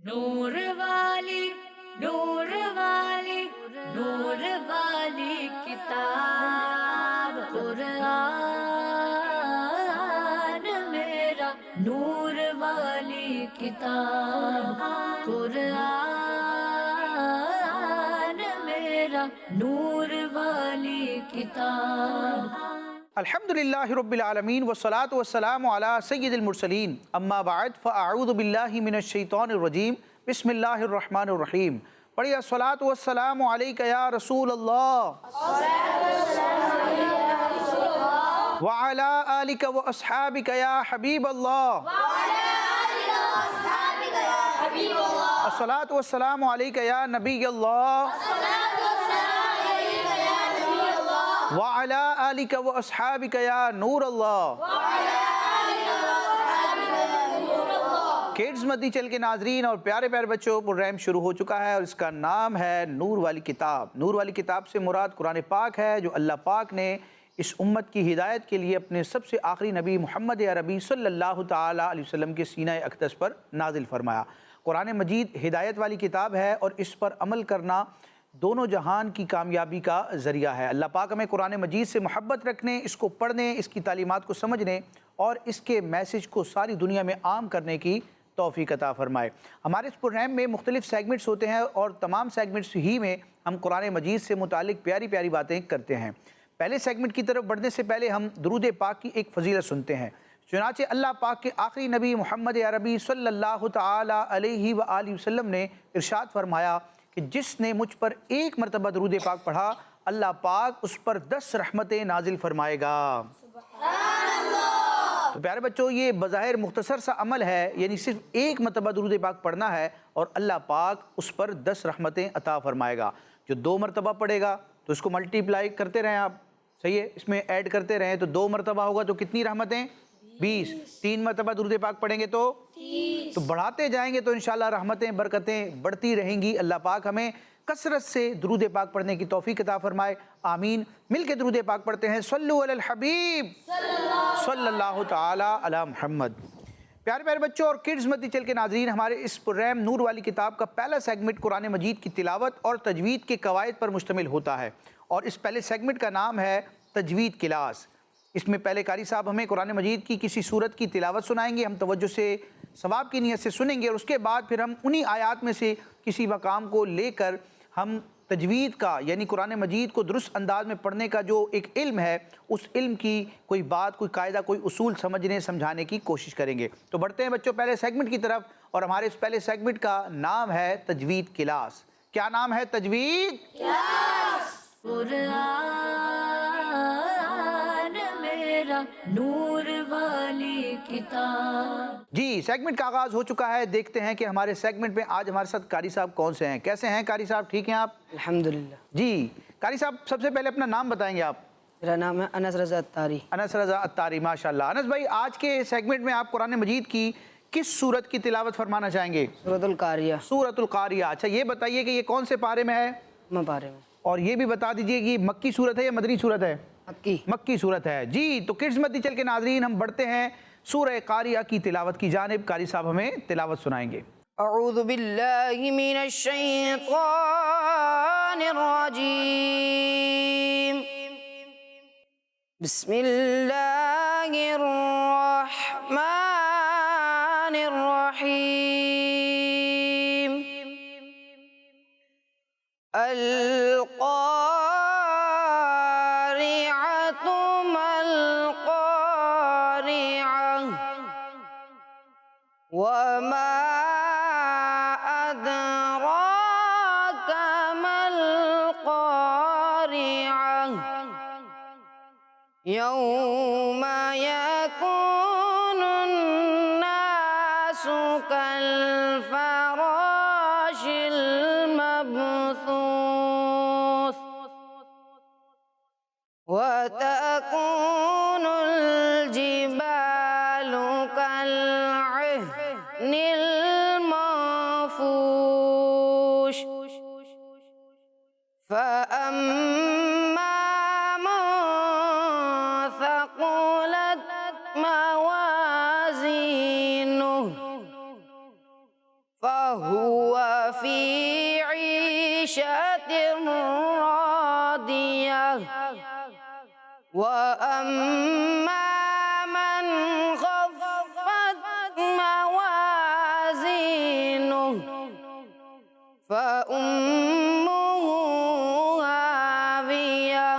نور والی نور والی نور والی کتاب قرآن میرا نور والی کتاب قرآن میرا نور والی کتاب. الحمدللہ رب العالمین والصلاة والسلام علی سید المرسلین اما بعد فاعوذ باللہ من الشیطان الرجیم بسم اللہ الرحمن الرحیم. پڑھیے الصلاة والسلام علیک یا رسول اللہ وعلی آلک و اصحابک یا حبیب اللہ. الصلاة والسلام علیک یا نبی اللہ وعلی آلک و اصحابک یا نور اللہ. کڈز مدی چل کے ناظرین اور پیارے پیارے بچوں، پروگرام شروع ہو چکا ہے اور اس کا نام ہے نور والی کتاب. نور والی کتاب سے مراد قرآن پاک ہے، جو اللہ پاک نے اس امت کی ہدایت کے لیے اپنے سب سے آخری نبی محمد عربی صلی اللہ تعالیٰ علیہ وسلم کے سینہ اقدس پر نازل فرمایا. قرآن مجید ہدایت والی کتاب ہے اور اس پر عمل کرنا دونوں جہان کی کامیابی کا ذریعہ ہے. اللہ پاک ہمیں قرآن مجید سے محبت رکھنے، اس کو پڑھنے، اس کی تعلیمات کو سمجھنے اور اس کے میسج کو ساری دنیا میں عام کرنے کی توفیق عطا فرمائے. ہمارے اس پروگرام میں مختلف سیگمنٹس ہوتے ہیں اور تمام سیگمنٹس ہی میں ہم قرآن مجید سے متعلق پیاری پیاری باتیں کرتے ہیں. پہلے سیگمنٹ کی طرف بڑھنے سے پہلے ہم درود پاک کی ایک فضیلت سنتے ہیں. چنانچہ اللہ پاک کے آخری نبی محمد عربی صلی اللہ تعالیٰ علیہ وآلہ وسلم نے ارشاد فرمایا کہ جس نے مجھ پر ایک مرتبہ درود پاک پڑھا، اللہ پاک اس پر 10 رحمتیں نازل فرمائے گا. تو پیارے بچوں، یہ بظاہر مختصر سا عمل ہے، یعنی صرف ایک مرتبہ درود پاک پڑھنا ہے اور اللہ پاک اس پر 10 رحمتیں عطا فرمائے گا. جو 2 مرتبہ پڑھے گا تو اس کو ملٹیپلائی کرتے رہیں آپ، صحیح ہے، اس میں ایڈ کرتے رہیں تو 2 مرتبہ ہوگا تو کتنی رحمتیں؟ 20. 3 مرتبہ درود پاک پڑھیں گے تو بڑھاتے جائیں گے تو انشاءاللہ رحمتیں برکتیں بڑھتی رہیں گی. اللہ پاک ہمیں کثرت سے درود پاک پڑھنے کی توفیق عطا فرمائے، آمین. مل کے درود پاک پڑھتے ہیں. صلو علی الحبیب صلی اللہ تعالی علی محمد. پیارے پیارے بچوں اور کڈز مدی چل کے ناظرین، ہمارے اس پروگرام نور والی کتاب کا پہلا سیگمنٹ قرآن مجید کی تلاوت اور تجوید کے قواعد پر مشتمل ہوتا ہے اور اس پہلے سیگمنٹ کا نام ہے تجوید کلاس. اس میں پہلے قاری صاحب ہمیں قرآن مجید کی کسی سورت کی تلاوت سنائیں گے، ہم توجہ سے ثواب کی نیت سے سنیں گے اور اس کے بعد پھر ہم انہی آیات میں سے کسی مقام کو لے کر ہم تجوید کا، یعنی قرآن مجید کو درست انداز میں پڑھنے کا جو ایک علم ہے، اس علم کی کوئی بات، کوئی قاعدہ، کوئی اصول سمجھنے سمجھانے کی کوشش کریں گے. تو بڑھتے ہیں بچوں پہلے سیگمنٹ کی طرف اور ہمارے اس پہلے سیگمنٹ کا نام ہے تجوید کلاس. کیا نام ہے؟ تجوید کلاس. قرآن میرا نور والی کتاب. جی، سیگمنٹ کا آغاز ہو چکا ہے. دیکھتے ہیں کہ ہمارے سیگمنٹ میں آج ہمارے ساتھ قاری صاحب کون سے ہیں. کیسے ہیں قاری صاحب؟ ٹھیک ہیں آپ؟ الحمدللہ. جی قاری صاحب، سب سے پہلے اپنا نام بتائیں گے آپ؟ میرا نام ہے انس رضا اتاری. انس رضا اتاری، ماشاءاللہ. انس بھائی، آج کے سیگمنٹ میں آپ قرآن مجید کی کس سورت کی تلاوت فرمانا چاہیں گے؟ سورۃ القاریہ. سورۃ القاریہ. اچھا یہ بتائیے کہ یہ کون سے پارے میں ہے؟ پارے میں. اور یہ بھی بتا دیجئے کہ یہ مکی سورت ہے یا مدنی سورت ہے؟ مکی. مکی سورت ہے. جی تو کڈز مدی چل کے ناظرین، ہم بڑھتے ہیں سورہ قاریہ کی تلاوت کی جانب. قاری صاحب ہمیں تلاوت سنائیں گے. اعوذ باللہ من الشیطان الرجیم. بسم اللہ الرحمن الرحیم. القارعۃ ما القارعۃ وما أدراك ما القارعة يوم يكون الناس كالفراش المبثوث وتكون الجبال كالعهن المنفوش فأما من ثقلت موازينه فهو فهو في عيشة راضية وأما من خفت موازينه فأمه هاوية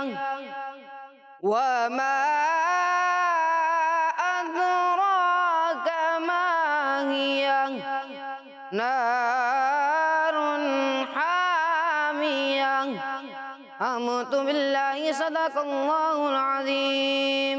وما أدراك ما هي نار حامية آمنت بالله صدق الله العظيم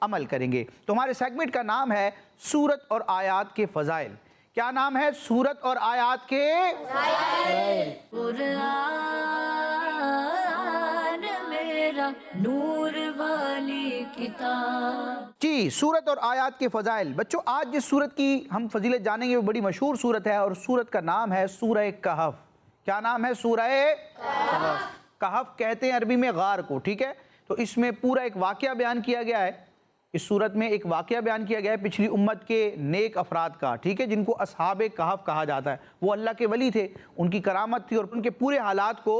عمل کریں گے۔ تو ہمارے سیگمنٹ کا نام ہے سورت اور آیات کے فضائل۔ کیا نام ہے؟ سورت اور آیات کے قرآن میرا نور والی کتاب۔ جی، سورت اور آیات کے فضائل۔ بچوں، آج جس سورت کی ہم فضیلت جانیں گے وہ بڑی مشہور سورت ہے، اور سورت کا نام ہے سورہ کہف۔ کیا نام ہے؟ سورہ کہف۔ کہف کہتے ہیں عربی میں غار کو، ٹھیک ہے؟ تو اس میں پورا ایک واقعہ بیان کیا گیا ہے۔ اس سورت میں ایک واقعہ بیان کیا گیا ہے پچھلی امت کے نیک افراد کا، ٹھیک ہے، جن کو اصحاب کہف کہا جاتا ہے۔ وہ اللہ کے ولی تھے، ان کی کرامت تھی، اور ان کے پورے حالات کو،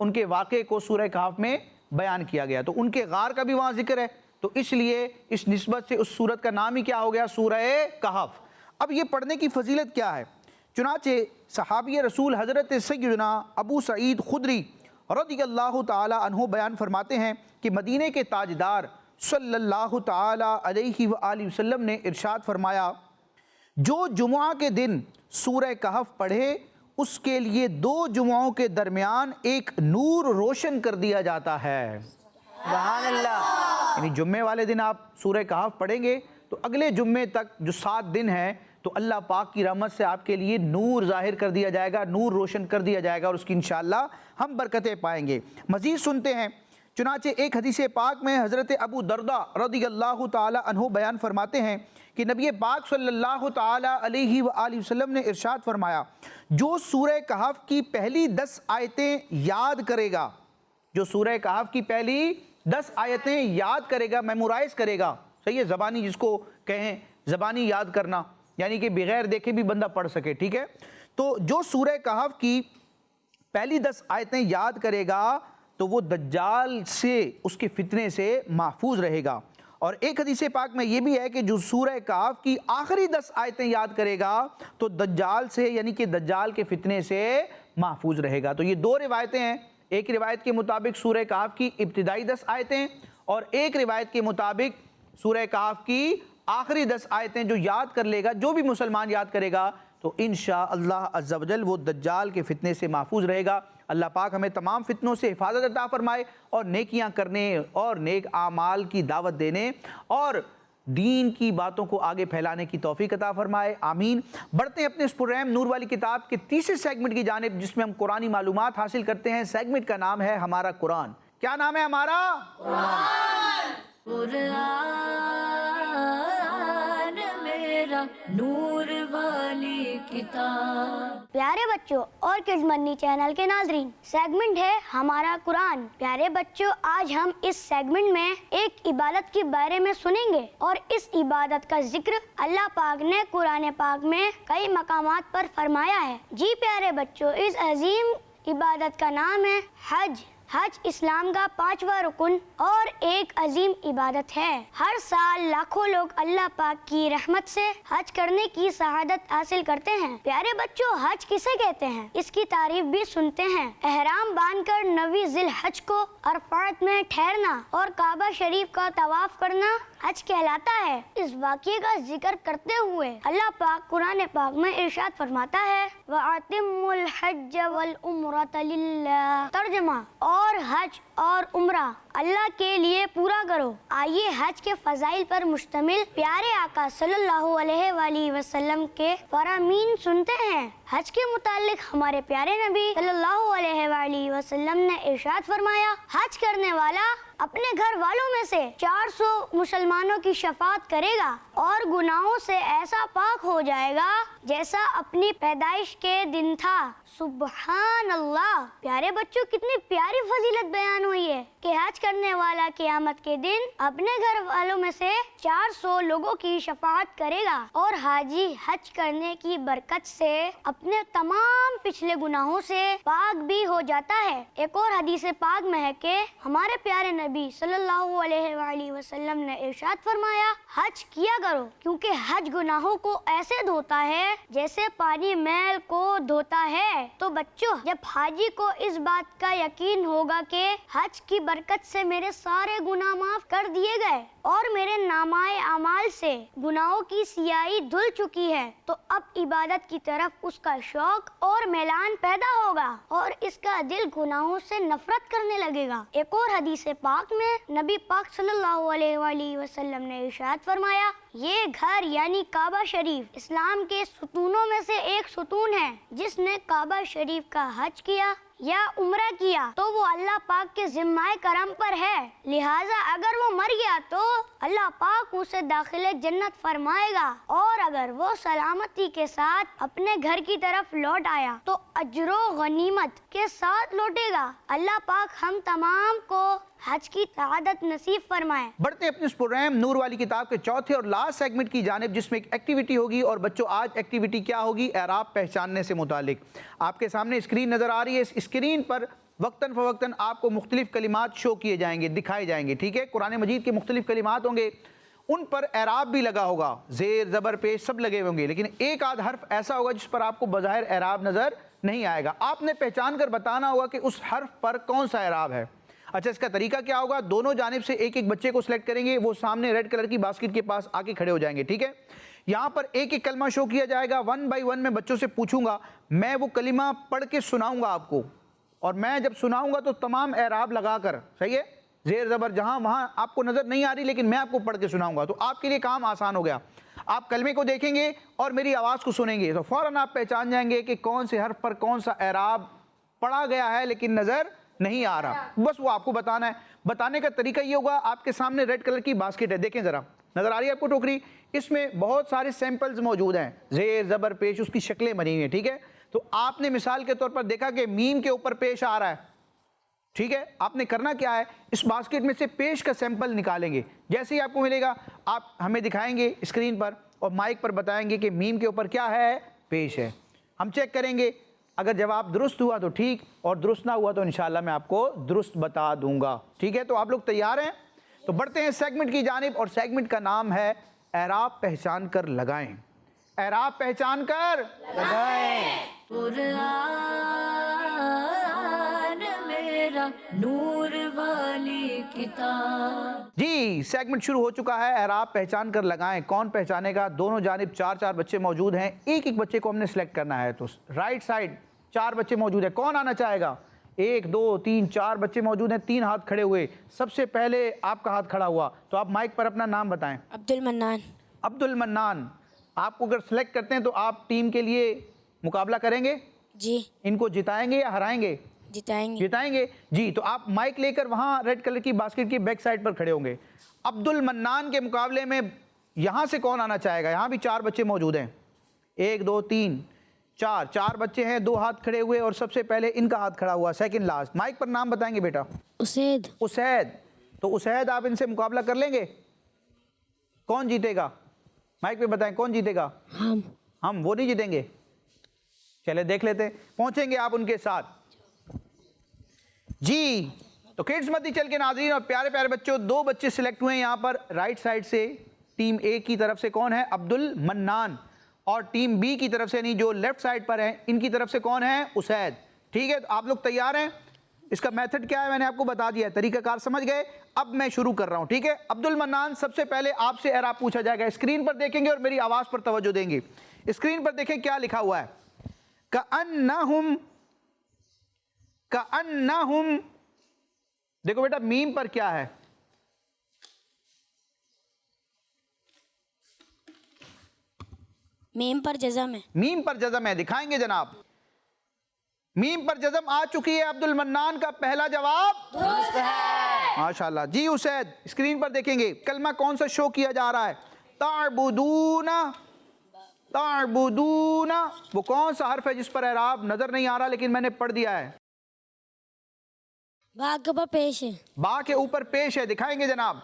ان کے واقعے کو سورہ کہف میں بیان کیا گیا۔ تو ان کے غار کا بھی وہاں ذکر ہے، تو اس لیے اس نسبت سے اس سورت کا نام ہی کیا ہو گیا؟ سورہ کہف۔ اب یہ پڑھنے کی فضیلت کیا ہے؟ چنانچہ صحابی رسول حضرت سیدنا ابو سعید خدری رضی اللہ تعالی عنہ بیان فرماتے ہیں کہ مدینے کے تاجدار صلی اللہ تعالی علیہ وآلہ وسلم نے ارشاد فرمایا، جو جمعہ کے دن سورہ کہف پڑھے اس کے لیے 2 جمعوں کے درمیان ایک نور روشن کر دیا جاتا ہے۔ سبحان اللہ۔ یعنی جمعے والے دن آپ سورہ کہف پڑھیں گے تو اگلے جمعے تک جو 7 دن ہیں تو اللہ پاک کی رحمت سے آپ کے لیے نور ظاہر کر دیا جائے گا، نور روشن کر دیا جائے گا، اور اس کی انشاءاللہ ہم برکتیں پائیں گے۔ مزید سنتے ہیں، چنانچہ ایک حدیث پاک میں حضرت ابو درداء رضی اللہ تعالی عنہ بیان فرماتے ہیں کہ نبی پاک صلی اللہ تعالی علیہ وآلہ وسلم نے ارشاد فرمایا، جو سورہ کہف کی پہلی 10 آیتیں یاد کرے گا، جو سورہ کہف کی پہلی 10 آیتیں یاد کرے گا، میمورائز کرے گا، صحیح ہے، زبانی جس کو کہیں، زبانی یاد کرنا، یعنی کہ بغیر دیکھے بھی بندہ پڑھ سکے، ٹھیک ہے؟ تو جو سورہ کہف کی پہلی 10 آیتیں یاد کرے گا تو وہ دجال سے، اس کے فتنے سے محفوظ رہے گا۔ اور ایک حدیث پاک میں یہ بھی ہے کہ جو سورہ کہف کی آخری 10 آیتیں یاد کرے گا تو دجال سے، یعنی کہ دجال کے فتنے سے محفوظ رہے گا۔ تو یہ 2 روایتیں ہیں، ایک روایت کے مطابق سورہ کہف کی ابتدائی 10 آیتیں، اور ایک روایت کے مطابق سورہ کہف کی آخری 10 آیتیں جو یاد کر لے گا، جو بھی مسلمان یاد کرے گا تو انشاءاللہ عز و جل وہ دجال کے فتنے سے محفوظ رہے گا۔ اللہ پاک ہمیں تمام فتنوں سے حفاظت عطا فرمائے، اور نیکیاں کرنے اور نیک اعمال کی دعوت دینے اور دین کی باتوں کو آگے پھیلانے کی توفیق عطا فرمائے، آمین۔ بڑھتے ہیں اپنے اس پروگرام نور والی کتاب کے تیسرے سیگمنٹ کی جانب، جس میں ہم قرآنی معلومات حاصل کرتے ہیں۔ سیگمنٹ کا نام ہے ہمارا قرآن۔ کیا نام ہے ہمارا؟ قرآن میرا نور والی کتاب۔ پیارے بچوں اور کڈز منی چینل کے ناظرین، سیگمنٹ ہے ہمارا قرآن۔ پیارے بچوں، آج ہم اس سیگمنٹ میں ایک عبادت کے بارے میں سنیں گے، اور اس عبادت کا ذکر اللہ پاک نے قرآن پاک میں کئی مقامات پر فرمایا ہے۔ جی پیارے بچوں، اس عظیم عبادت کا نام ہے حج۔ حج اسلام کا 5واں رکن اور ایک عظیم عبادت ہے۔ ہر سال لاکھوں لوگ اللہ پاک کی رحمت سے حج کرنے کی سعادت حاصل کرتے ہیں۔ پیارے بچوں، حج کسے کہتے ہیں؟ اس کی تعریف بھی سنتے ہیں۔ احرام باندھ کر 9 ذی الحج کو عرفات میں ٹھہرنا اور کعبہ شریف کا طواف کرنا حج کہلاتا ہے۔ اس واقعے کا ذکر کرتے ہوئے اللہ پاک قرآن پاک میں ارشاد فرماتا ہے، وَأَتِمُّوا الْحَجَّ وَالْعُمْرَةَ لِلَّهِ۔ ترجمہ، اور حج اور عمرہ اللہ کے لیے پورا کرو۔ آئیے حج کے فضائل پر مشتمل پیارے آقا صلی اللہ علیہ وآلہ وسلم کے فرامین سنتے ہیں۔ حج کے متعلق ہمارے پیارے نبی صلی اللہ علیہ وآلہ وسلم نے ارشاد فرمایا، حج کرنے والا اپنے گھر والوں میں سے 400 مسلمانوں کی شفاعت کرے گا اور گناہوں سے ایسا پاک ہو جائے گا جیسا اپنی پیدائش کے دن تھا۔ سبحان اللہ۔ پیارے بچوں، کتنی پیاری فضیلت بیان ہوئی ہے کہ حج کرنے والا قیامت کے دن اپنے گھر والوں میں سے 400 لوگوں کی شفاعت کرے گا، اور حاجی حج کرنے کی برکت سے اپنے تمام پچھلے گناہوں سے پاک بھی ہو جاتا ہے۔ ایک اور حدیث پاک میں ہے کہ ہمارے پیارے نبی صلی اللہ علیہ وآلہ وسلم نے ارشاد فرمایا، حج کیا کرو، کیونکہ حج گناہوں کو ایسے دھوتا ہے جیسے پانی میل کو دھوتا ہے۔ تو بچوں، جب حاجی کو اس بات کا یقین ہوگا کہ حج کی برکت سے میرے سارے گناہ معاف کر دیے گئے اور میرے نامہ اعمال سے گناہوں کی سیاہی دھل چکی ہے، تو اب عبادت کی طرف اس کا کا شوق اور میلان پیدا ہوگا اور اس کا دل گناہوں سے نفرت کرنے لگے گا۔ ایک اور حدیث پاک میں نبی پاک صلی اللہ علیہ وآلہ وسلم نے ارشاد فرمایا، یہ گھر یعنی کعبہ شریف اسلام کے ستونوں میں سے ایک ستون ہے۔ جس نے کعبہ شریف کا حج کیا یا عمرہ کیا تو وہ اللہ پاک کے ذمہ کرم پر ہے، لہٰذا اگر وہ مر گیا تو اللہ پاک اسے داخل جنت فرمائے گا، اور اگر وہ سلامتی کے ساتھ اپنے گھر کی طرف لوٹ آیا تو اجر و غنیمت کے ساتھ لوٹے گا۔ اللہ پاک ہم تمام کو حج کی سعادت نصیب فرمائے۔ بڑھتے ہیں اپنے اس پروگرام نور والی کتاب کے چوتھے اور لاسٹ سیگمنٹ کی جانب، جس میں ایک ایکٹیویٹی ہوگی۔ اور بچوں آج ایکٹیویٹی کیا ہوگی؟ اعراب پہچاننے سے متعلق۔ آپ کے سامنے اسکرین نظر آ رہی ہے، اس اسکرین پر وقتاً فوقتاً آپ کو مختلف کلمات شو کیے جائیں گے، دکھائے جائیں گے، ٹھیک ہے؟ قرآن مجید کے مختلف کلمات ہوں گے، ان پر اعراب بھی لگا ہوگا، زیر زبر پیش سب لگے ہوں گے، لیکن ایک آدھ حرف ایسا ہوگا جس پر آپ کو بظاہر اعراب نظر نہیں آئے گا۔ آپ نے پہچان کر بتانا ہوگا کہ اس حرف پر کون سا اعراب ہے۔ اچھا، اس کا طریقہ کیا ہوگا؟ دونوں جانب سے ایک ایک بچے کو سلیکٹ کریں گے، وہ سامنے ریڈ کلر کی باسکٹ کے پاس آ کے کھڑے ہو جائیں گے، ٹھیک ہے؟ یہاں پر ایک ایک کلمہ شو کیا جائے گا، 1 بائی 1 میں بچوں سے پوچھوں گا، میں وہ کلمہ پڑھ کے سناؤں گا آپ کو، اور میں جب سناؤں گا تو تمام اعراب لگا کر، صحیح ہے؟ زیر زبر جہاں وہاں آپ کو نظر نہیں آ رہی، لیکن میں آپ کو پڑھ کے سناؤں گا، تو آپ کے لیے کام آسان ہو گیا۔ آپ کلمے کو دیکھیں گے اور میری آواز کو سنیں گے تو فوراً آپ پہچان جائیں گے کہ کون سے حرف پر کون سا اعراب پڑھا گیا ہے لیکن نظر نہیں آ رہا، بس وہ آپ کو بتانا ہے۔ بتانے کا طریقہ یہ ہوگا، آپ کے سامنے ریڈ کلر کی باسکٹ ہے، دیکھیں ذرا، نظر آ رہی ہے آپ کو ٹوکری؟ اس میں بہت سارے سیمپلز موجود ہیں، زیر زبر پیش اس کی شکلیں بنی ہوئی ہیں، ٹھیک ہے؟ تو آپ نے مثال کے طور پر دیکھا کہ میم کے اوپر پیش آ رہا ہے، ٹھیک ہے؟ آپ نے کرنا کیا ہے، اس باسکٹ میں سے پیش کا سیمپل نکالیں گے، جیسے ہی آپ کو ملے گا آپ ہمیں دکھائیں گے اسکرین پر اور مائک پر بتائیں گے کہ میم کے اوپر کیا ہے، پیش ہے۔ ہم چیک کریں گے، اگر جواب درست ہوا تو ٹھیک، اور درست نہ ہوا تو انشاءاللہ میں آپ کو درست بتا دوں گا، ٹھیک ہے؟ تو آپ لوگ تیار ہیں؟ تو بڑھتے ہیں سیگمنٹ کی جانب، اور سیگمنٹ کا نام ہے اعراب پہچان کر لگائیں۔ اعراب پہچان کر لگائیں۔ قرآن میرا نور والی کتاب۔ جی، سیگمنٹ شروع ہو چکا ہے، اعراب پہچان کر لگائیں۔ کون پہچانے گا؟ دونوں جانب 4 بچے موجود ہیں، ایک ایک بچے کو ہم نے سلیکٹ کرنا ہے، تو رائٹ سائڈ 4 بچے موجود ہیں، کون آنا چاہے گا؟ 1 2 3 4 بچے موجود ہیں، 3 ہاتھ کھڑے ہوئے۔ سب سے پہلے آپ کا ہاتھ کھڑا ہوا، تو آپ مائک پر اپنا نام بتائیں۔ عبد المنان۔ عبد المنان، آپ کو اگر سلیکٹ کرتے ہیں تو آپ ٹیم کے لیے مقابلہ کریں گے؟ جی ان کو جتائیں گے یا ہرائیں گے؟ جتائیں گے۔ جتائیں گے، جی۔ تو آپ مائک لے کر وہاں ریڈ کلر کی باسکٹ کی بیک سائڈ پر کھڑے ہوں گے۔ عبد المنان کے مقابلے میں یہاں سے کون آنا چاہے گا؟ یہاں بھی 4 بچے موجود ہیں، 1 2 3 4 بچے ہیں، 2 ہاتھ کھڑے ہوئے، اور سب سے پہلے ان کا ہاتھ کھڑا ہوا، سیکنڈ لاسٹ۔ مائک پر نام بتائیں گے بیٹا۔ اسید۔ اسید، تو اسید آپ ان سے مقابلہ کر لیں گے؟ کون جیتے گا؟ مائک پہ بتائیں، کون جیتے گا؟ ہم، وہ نہیں جیتیں گے؟ چلے دیکھ لیتے ہیں، پہنچیں گے آپ ان کے ساتھ۔ جی، تو کڈز متی چل کے ناظرین اور پیارے پیارے بچوں، 2 بچے سلیکٹ ہوئے ہیں یہاں پر رائٹ سائڈ سے۔ ٹیم اے کی طرف سے کون ہے؟ عبد المنان، اور ٹیم بی کی طرف سے یعنی جو لیفٹ سائڈ پر ہیں ان کی طرف سے کون ہے؟ اسید، ٹھیک ہے؟ تو آپ لوگ تیار ہیں؟ اس کا میتھڈ کیا ہے میں نے آپ کو بتا دیا ہے، طریقہ کار سمجھ گئے؟ اب میں شروع کر رہا ہوں، ٹھیک ہے؟ عبد المنان، سب سے پہلے آپ سے اعراب پوچھا جائے گا، اسکرین پر دیکھیں گے اور میری آواز پر توجہ دیں گے۔ اسکرین پر دیکھیں کیا لکھا ہوا ہے، کأنہم، کأنہم، دیکھو بیٹا میم پر کیا ہے؟ میم پر جزم ہے۔ میم پر جزم ہے، دکھائیں گے جناب؟ میم پر جزم آ چکی ہے، عبد المنان کا پہلا جواب درست ہے، ماشاءاللہ۔ جی اسید، اسکرین پر دیکھیں گے کلمہ کون سا شو کیا جا رہا ہے؟ تعبدون، تعبدون، وہ کون سا حرف ہے جس پر اعراب نظر نہیں آ رہا لیکن میں نے پڑھ دیا ہے؟ با کے اوپر پیش ہے۔ با کے اوپر پیش ہے، دکھائیں گے جناب؟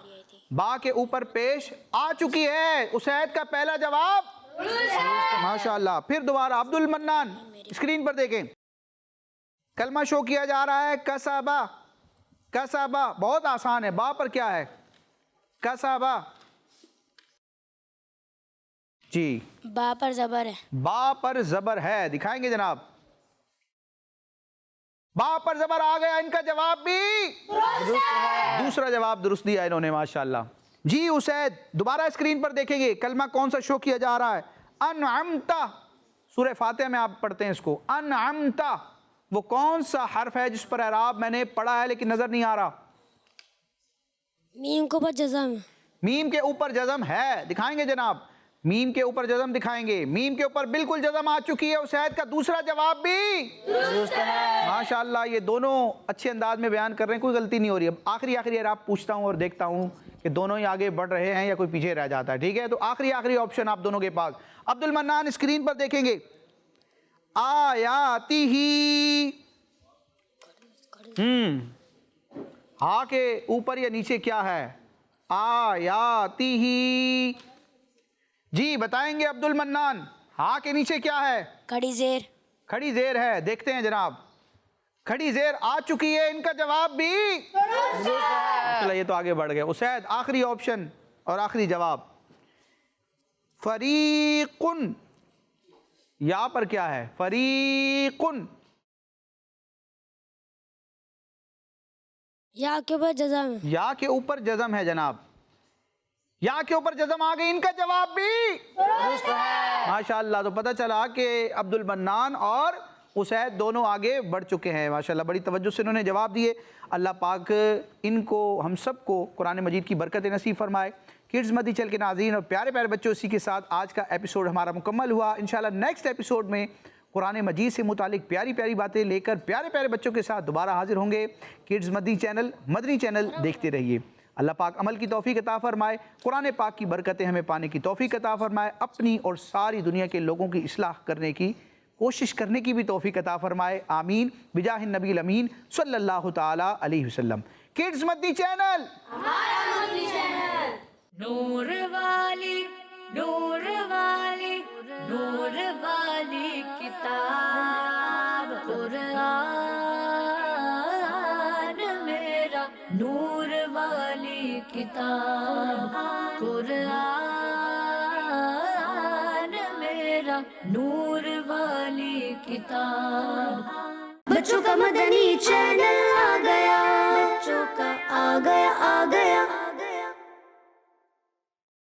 با کے اوپر پیش آ چکی ہے، اسید کا پہلا جواب ماشاءاللہ۔ پھر دوبارہ عبد المنان، اسکرین پر دیکھیں کلمہ شو کیا جا رہا ہے کسبہ، کسبہ، بہت آسان ہے، با پر کیا ہے؟ کسبہ، جی با پر زبر ہے۔ با پر زبر ہے، دکھائیں گے جناب؟ با پر زبر آ گیا، ان کا جواب بھی درست ہے، دوسرا جواب درست دیا انہوں نے، ماشاءاللہ۔ جی اسید، دوبارہ اسکرین پر دیکھیں گے کلمہ کون سا شو کیا جا رہا ہے؟ انعمتا، سورہ فاتحہ میں آپ پڑھتے ہیں اس کو. انعمتا وہ کون سا حرف ہے جس پر اعراب میں نے پڑھا ہے لیکن نظر نہیں آ رہا؟ میم کو بعد جزم ہے. میم کے اوپر جزم ہے، دکھائیں گے جناب، میم کے اوپر جزم دکھائیں گے. میم کے اوپر بالکل جزم آ چکی ہے. اسید کا دوسرا جواب بھی درست ہے. ماشاءاللہ یہ دونوں اچھے انداز میں بیان کر رہے ہیں، کوئی غلطی نہیں ہو رہی. اب آخری اعراب پوچھتا ہوں اور دیکھتا ہوں کہ دونوں ہی آگے بڑھ رہے ہیں یا کوئی پیچھے رہ جاتا ہے. ٹھیک ہے، تو آخری آپشن آپ دونوں کے پاس. عبد المنان اسکرین پر دیکھیں گے. آیاتی ہی ہاں کے اوپر یا نیچے کیا ہے؟ آیاتی ہی. جی بتائیں گے عبد المنان، ہاں کے نیچے کیا ہے؟ کھڑی زیر. کھڑی زیر ہے. دیکھتے ہیں جناب، کھڑی زیر آ چکی ہے. ان کا جواب بھی چلو یہ تو آگے بڑھ گئے. اسید آخری آپشن اور آخری جواب. فریقن یا پر کیا ہے؟ فریقن. یا کے اوپر جزم ہے. یا کے اوپر جزم ہے جناب. یا کے اوپر جزم آ گئی. ان کا جواب بھی ماشاءاللہ. تو پتہ چلا کہ عبد المنان اور اسید دونوں آگے بڑھ چکے ہیں. ماشاءاللہ بڑی توجہ سے انہوں نے جواب دیے. اللہ پاک ان کو ہم سب کو قرآن مجید کی برکت نصیب فرمائے. کڈز مدی چل کے ناظرین اور پیارے پیارے بچوں، اسی کے ساتھ آج کا ایپیسوڈ ہمارا مکمل ہوا. انشاءاللہ نیکسٹ ایپیسوڈ میں قرآن مجید سے متعلق پیاری پیاری باتیں لے کر پیارے پیارے بچوں کے ساتھ دوبارہ حاضر ہوں گے. کڈز مدی چینل، مدنی چینل دیکھتے رہیے. اللہ پاک عمل کی توفیق عطا فرمائے. قرآن پاک کی برکتیں ہمیں پانے کی توفیق عطا فرمائے. اپنی اور ساری دنیا کے لوگوں کی اصلاح کرنے کی کوشش کرنے کی بھی توفیق عطا فرمائے. آمین بجاہ النبی الامین صلی اللہ تعالی علیہ وسلم. کڈز مدنی چینل ہمارا مدنی چینل. نور والی نور والی نور والی کتاب قرآن میرا. نور والی کتاب قرآن میرا. نور والی کتاب. بچوں کا مدنی چینل آ گیا، بچوں کا آ گیا